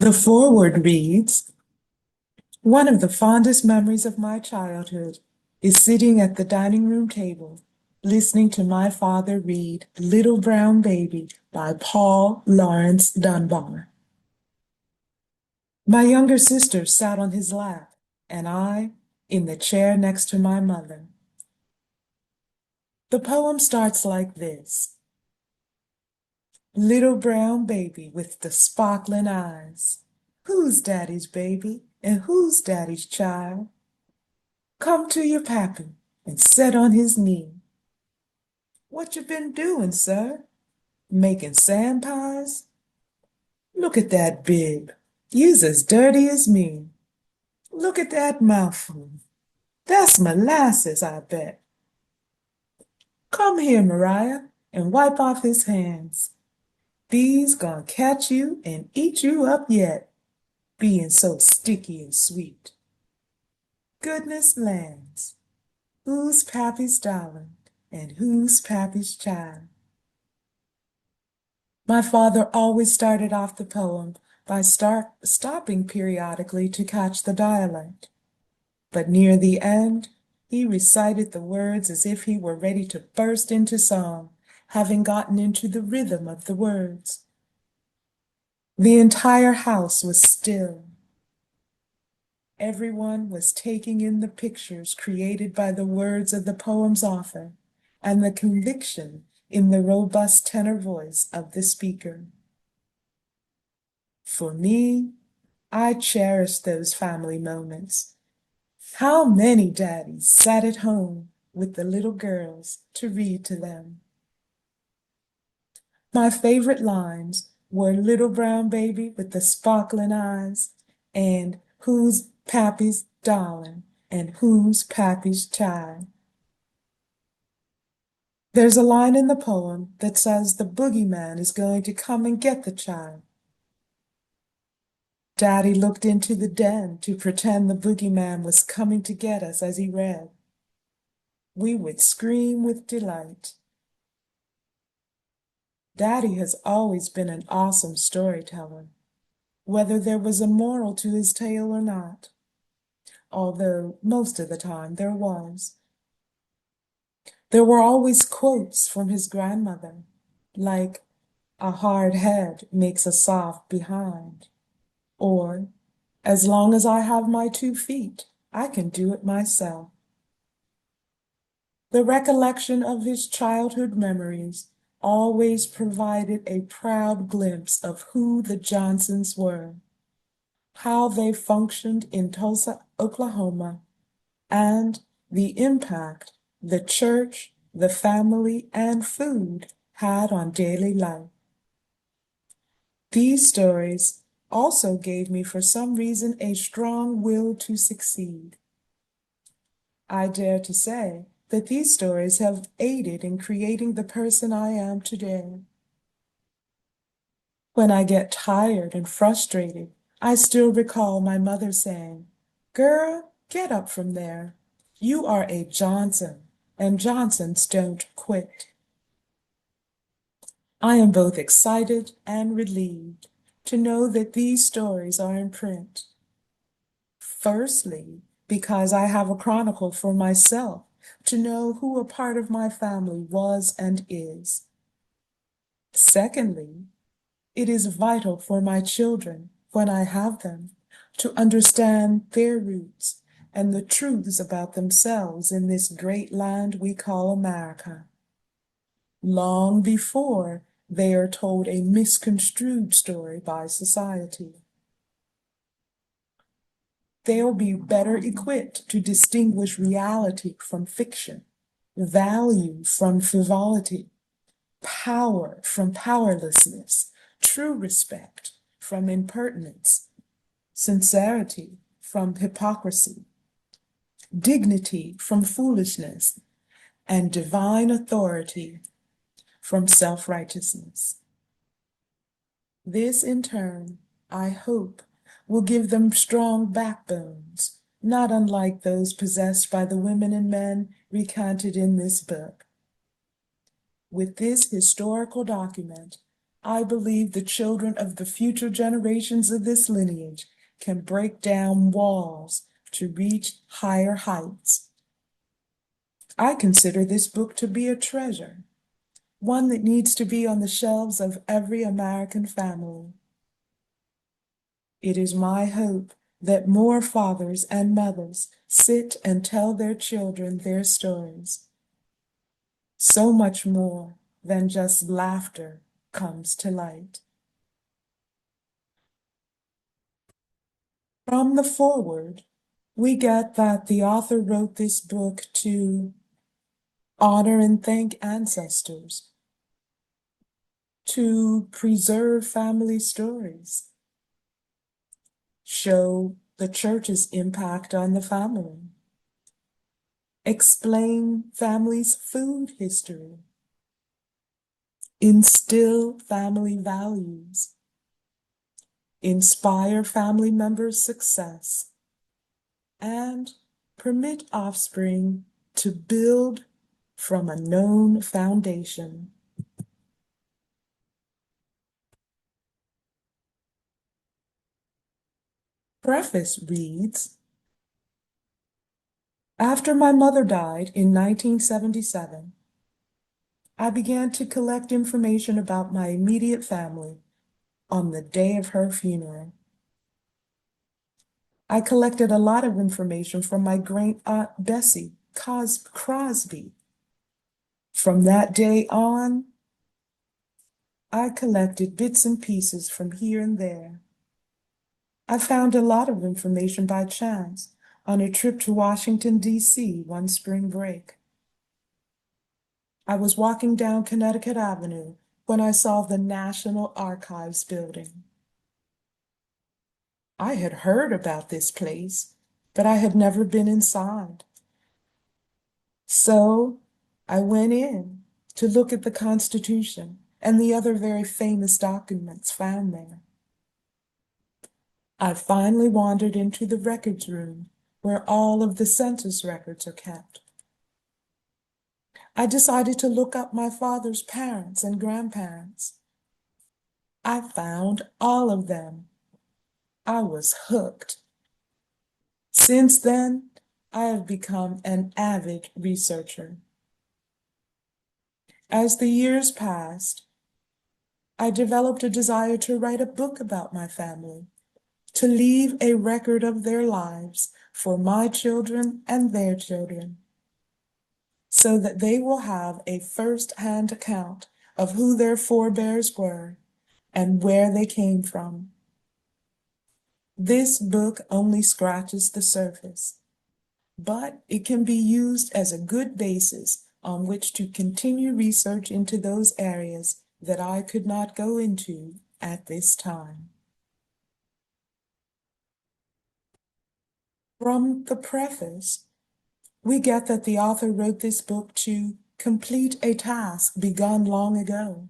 The foreword reads, "One of the fondest memories of my childhood is sitting at the dining room table, listening to my father read Little Brown Baby by Paul Laurence Dunbar. My younger sister sat on his lap, and I in the chair next to my mother. The poem starts like this. Little brown baby with the sparkling eyes. Who's daddy's baby and who's daddy's child? Come to your pappy and sit on his knee. What you been doing, sir? Making sand pies? Look at that bib. You's as dirty as me. Look at that mouthful. That's molasses, I bet. Come here, Mariah, and wipe off his hands. Bees gonna catch you and eat you up yet, being so sticky and sweet. Goodness lands, who's pappy's darling and who's pappy's child? My father always started off the poem by stopping periodically to catch the dialect. But near the end, he recited the words as if he were ready to burst into song, having gotten into the rhythm of the words. The entire house was still. Everyone was taking in the pictures created by the words of the poem's author and the conviction in the robust tenor voice of the speaker. For me, I cherish those family moments. How many daddies sat at home with the little girls to read to them? My favorite lines were Little Brown Baby with the sparkling eyes and Who's Pappy's darling and who's Pappy's child? There's a line in the poem that says the boogeyman is going to come and get the child. Daddy looked into the den to pretend the boogeyman was coming to get us as he read. We would scream with delight. Daddy has always been an awesome storyteller, whether there was a moral to his tale or not, although most of the time there was. There were always quotes from his grandmother, like, "A hard head makes a soft behind," or, "As long as I have my 2 feet, I can do it myself." The recollection of his childhood memories always provided a proud glimpse of who the Johnsons were, how they functioned in Tulsa, Oklahoma, and the impact the church, the family, and food had on daily life. These stories also gave me, for some reason, a strong will to succeed. I dare to say that these stories have aided in creating the person I am today. When I get tired and frustrated, I still recall my mother saying, "Girl, get up from there. You are a Johnson, and Johnsons don't quit." I am both excited and relieved to know that these stories are in print. Firstly, because I have a chronicle for myself to know who a part of my family was and is. Secondly, it is vital for my children, when I have them, to understand their roots and the truths about themselves in this great land we call America, long before they are told a misconstrued story by society. They'll be better equipped to distinguish reality from fiction, value from frivolity, power from powerlessness, true respect from impertinence, sincerity from hypocrisy, dignity from foolishness, and divine authority from self-righteousness. This, in turn, I hope, will give them strong backbones, not unlike those possessed by the women and men recounted in this book. With this historical document, I believe the children of the future generations of this lineage can break down walls to reach higher heights. I consider this book to be a treasure, one that needs to be on the shelves of every American family. It is my hope that more fathers and mothers sit and tell their children their stories. So much more than just laughter comes to light. From the foreword, we get that the author wrote this book to honor and thank ancestors, to preserve family stories, show the church's impact on the family, explain family's food history, instill family values, inspire family members' success, and permit offspring to build from a known foundation. Preface reads, after my mother died in 1977, I began to collect information about my immediate family on the day of her funeral. I collected a lot of information from my great aunt Bessie Crosby. From that day on, I collected bits and pieces from here and there. I found a lot of information by chance on a trip to Washington, D.C. one spring break. I was walking down Connecticut Avenue when I saw the National Archives building. I had heard about this place, but I had never been inside. So I went in to look at the Constitution and the other very famous documents found there. I finally wandered into the records room where all of the census records are kept. I decided to look up my father's parents and grandparents. I found all of them. I was hooked. Since then, I have become an avid researcher. As the years passed, I developed a desire to write a book about my family, to leave a record of their lives for my children and their children, so that they will have a first-hand account of who their forebears were and where they came from. This book only scratches the surface, but it can be used as a good basis on which to continue research into those areas that I could not go into at this time. From the preface, we get that the author wrote this book to complete a task begun long ago,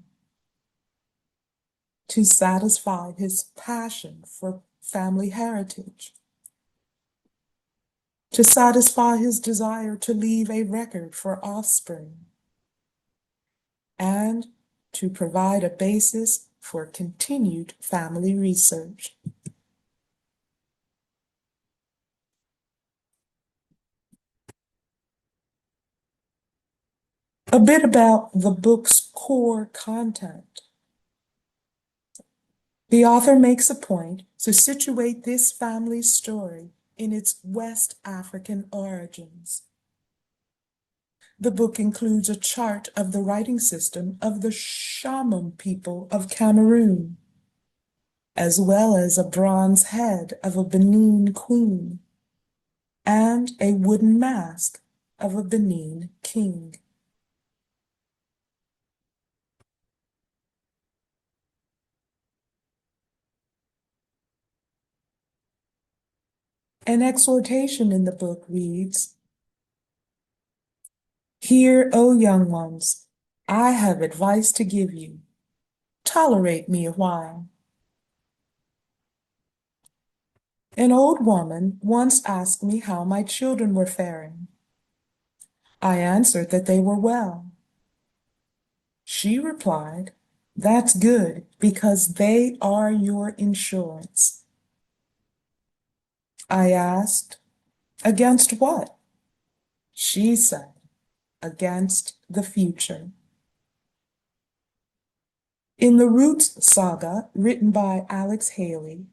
to satisfy his passion for family heritage, to satisfy his desire to leave a record for offspring, and to provide a basis for continued family research. A bit about the book's core content. The author makes a point to situate this family's story in its West African origins. The book includes a chart of the writing system of the Shaman people of Cameroon, as well as a bronze head of a Benin queen and a wooden mask of a Benin king. An exhortation in the book reads, "Hear, O young ones, I have advice to give you. Tolerate me a while." An old woman once asked me how my children were faring. I answered that they were well. She replied, That's good because they are your insurance. I asked, against what? She said, against the future. In the Roots saga, written by Alex Haley,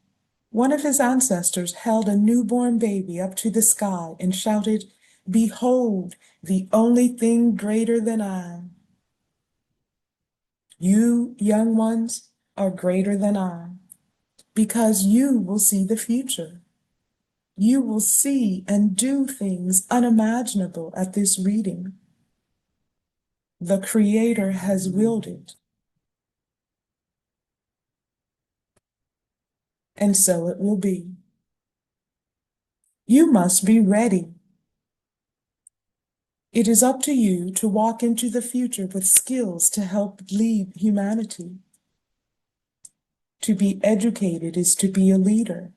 one of his ancestors held a newborn baby up to the sky and shouted, "Behold, the only thing greater than I." You, young ones, are greater than I, because you will see the future. You will see and do things unimaginable at this reading. The Creator has willed it, and so it will be. You must be ready. It is up to you to walk into the future with skills to help lead humanity. To be educated is to be a leader.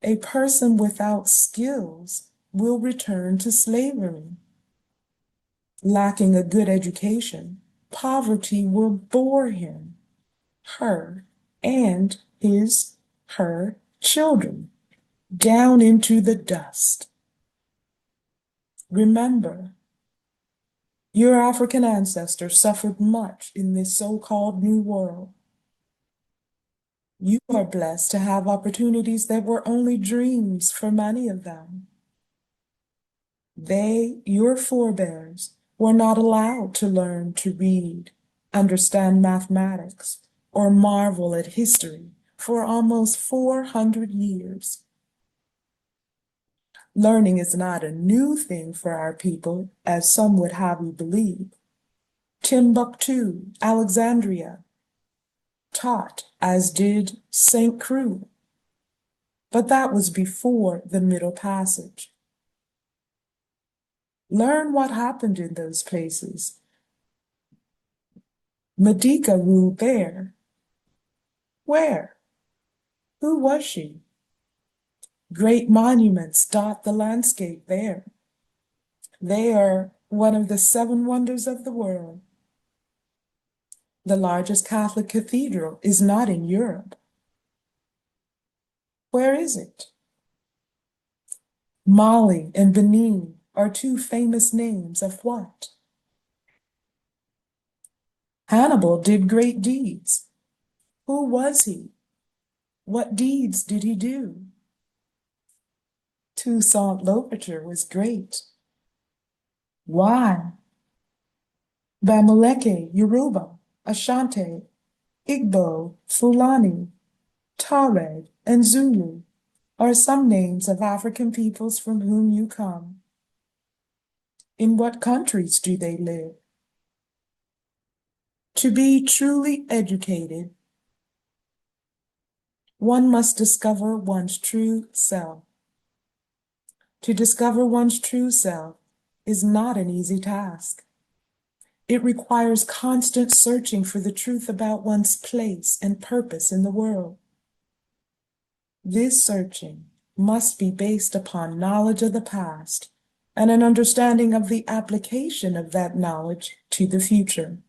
A person without skills will return to slavery. Lacking a good education, poverty will bore him, her, and her children down into the dust. Remember, your African ancestors suffered much in this so-called New World. You are blessed to have opportunities that were only dreams for many of them. They, your forebears, were not allowed to learn to read, understand mathematics, or marvel at history for almost 400 years. Learning is not a new thing for our people, as some would have you believe. Timbuktu, Alexandria, taught, as did St. Croix. But that was before the Middle Passage. Learn what happened in those places. Medica ruled there. Where? Who was she? Great monuments dot the landscape there. They are one of the 7 wonders of the world. The largest Catholic cathedral is not in Europe. Where is it? Mali and Benin are 2 famous names of what? Hannibal did great deeds. Who was he? What deeds did he do? Toussaint Louverture was great. Why? Bamileke, Yoruba, Ashanti, Igbo, Fulani, Tuareg, and Zulu are some names of African peoples from whom you come. In what countries do they live? To be truly educated, one must discover one's true self. To discover one's true self is not an easy task. It requires constant searching for the truth about one's place and purpose in the world. This searching must be based upon knowledge of the past and an understanding of the application of that knowledge to the future.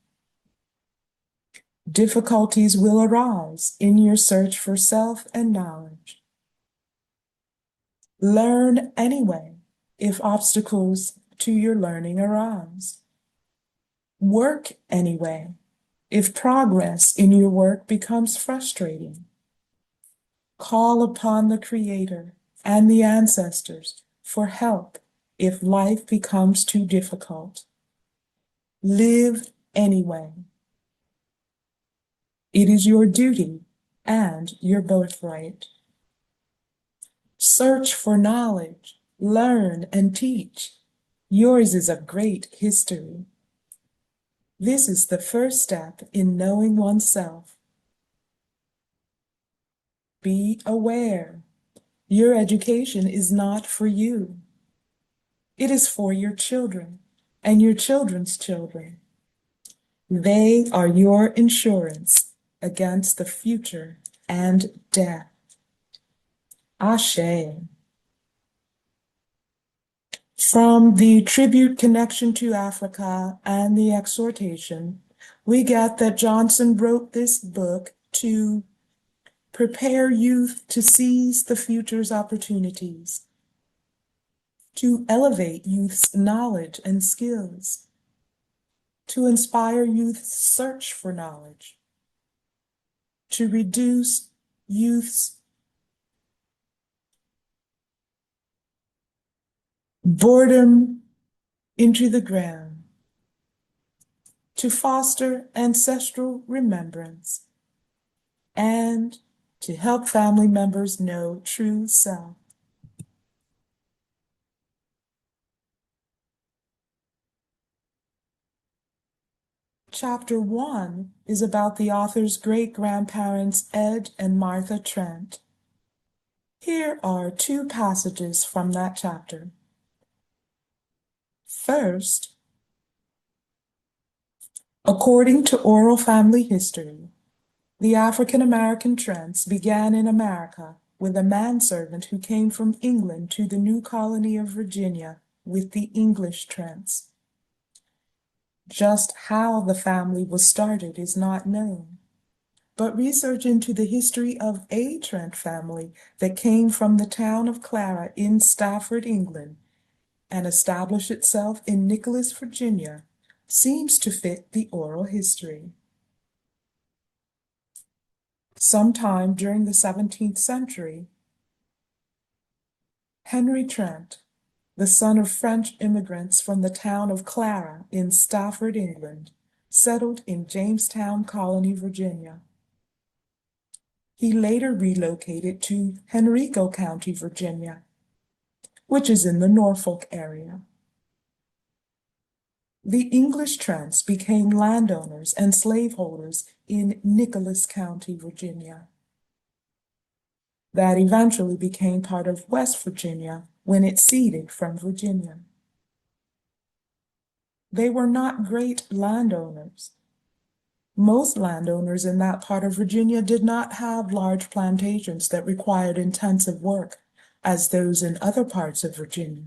Difficulties will arise in your search for self and knowledge. Learn anyway if obstacles to your learning arise. Work anyway if progress in your work becomes frustrating. Call upon the Creator and the ancestors for help if life becomes too difficult. Live anyway. It is your duty and your birthright. Search for knowledge, learn and teach. Yours is a great history. This is the first step in knowing oneself. Be aware. Your education is not for you. It is for your children and your children's children. They are your insurance against the future and death. Ashe. From the tribute connection to Africa and the exhortation, We get that Johnson wrote this book to prepare youth to seize the future's opportunities, to elevate youth's knowledge and skills, to inspire youth's search for knowledge, to reduce youth's boredom into the ground, to foster ancestral remembrance, and to help family members know true self. Chapter 1 is about the author's great-grandparents Ed and Martha Trent. Here are two passages from that chapter. First, according to oral family history, the African-American Trents began in America with a manservant who came from England to the new colony of Virginia with the English Trents. Just how the family was started is not known, but research into the history of a Trent family that came from the town of Clara in Stafford, England, and established itself in Nicholas, Virginia, seems to fit the oral history. Sometime during the 17th century, Henry Trent, the son of French immigrants from the town of Clara in Stafford, England, settled in Jamestown Colony, Virginia. He later relocated to Henrico County, Virginia, which is in the Norfolk area. The English Trents became landowners and slaveholders in Nicholas County, Virginia. That eventually became part of West Virginia when it ceded from Virginia. They were not great landowners. Most landowners in that part of Virginia did not have large plantations that required intensive work, as those in other parts of Virginia.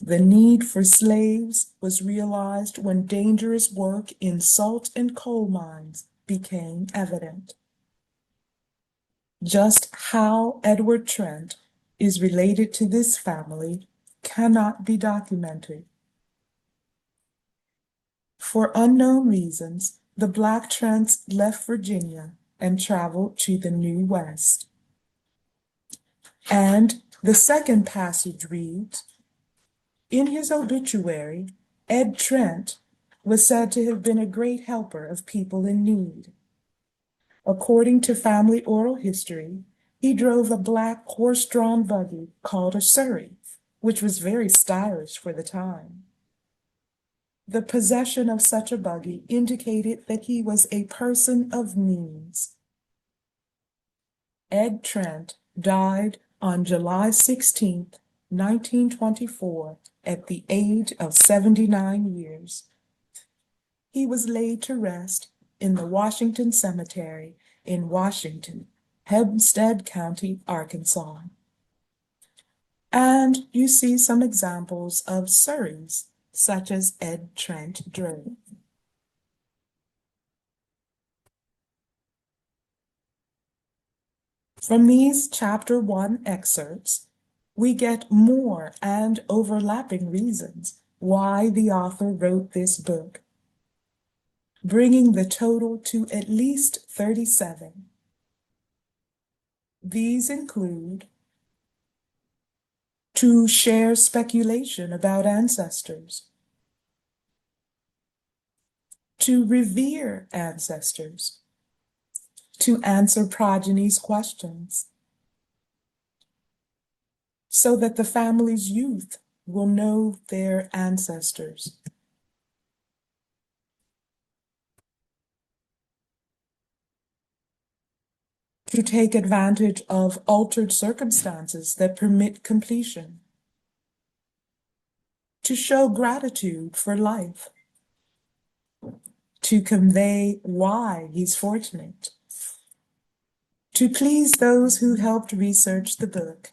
The need for slaves was realized when dangerous work in salt and coal mines became evident. Just how Edward Trent is related to this family cannot be documented. For unknown reasons, the Black Trents left Virginia and traveled to the New West. And the second passage reads, in his obituary, Ed Trent was said to have been a great helper of people in need. According to family oral history, he drove a black horse-drawn buggy called a surrey, which was very stylish for the time. The possession of such a buggy indicated that he was a person of means. Ed Trent died on July 16, 1924, at the age of 79 years. He was laid to rest in the Washington Cemetery in Washington, Hempstead County, Arkansas. And you see some examples of surreys, such as Ed Trent drove. From these Chapter 1 excerpts, we get more and overlapping reasons why the author wrote this book, bringing the total to at least 37. These include to share speculation about ancestors, to revere ancestors, to answer progeny's questions, so that the family's youth will know their ancestors. To take advantage of altered circumstances that permit completion. To show gratitude for life. To convey why he's fortunate. To please those who helped research the book.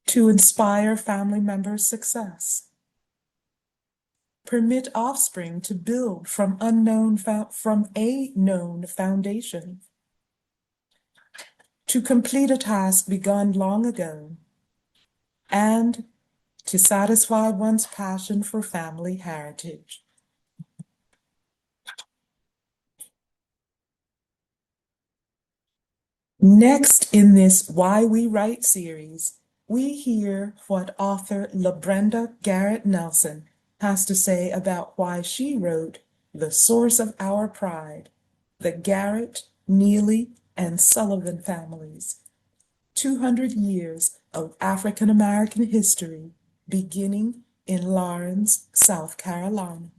To inspire family members' success. Permit offspring to build from a known foundation. To complete a task begun long ago, and to satisfy one's passion for family heritage. Next in this Why We Write series, we hear what author LaBrenda Garrett Nelson has to say about why she wrote The Source of Our Pride, the Garrett, Neely, and Sullivan families. 200 years of African American history beginning in Lawrence, South Carolina.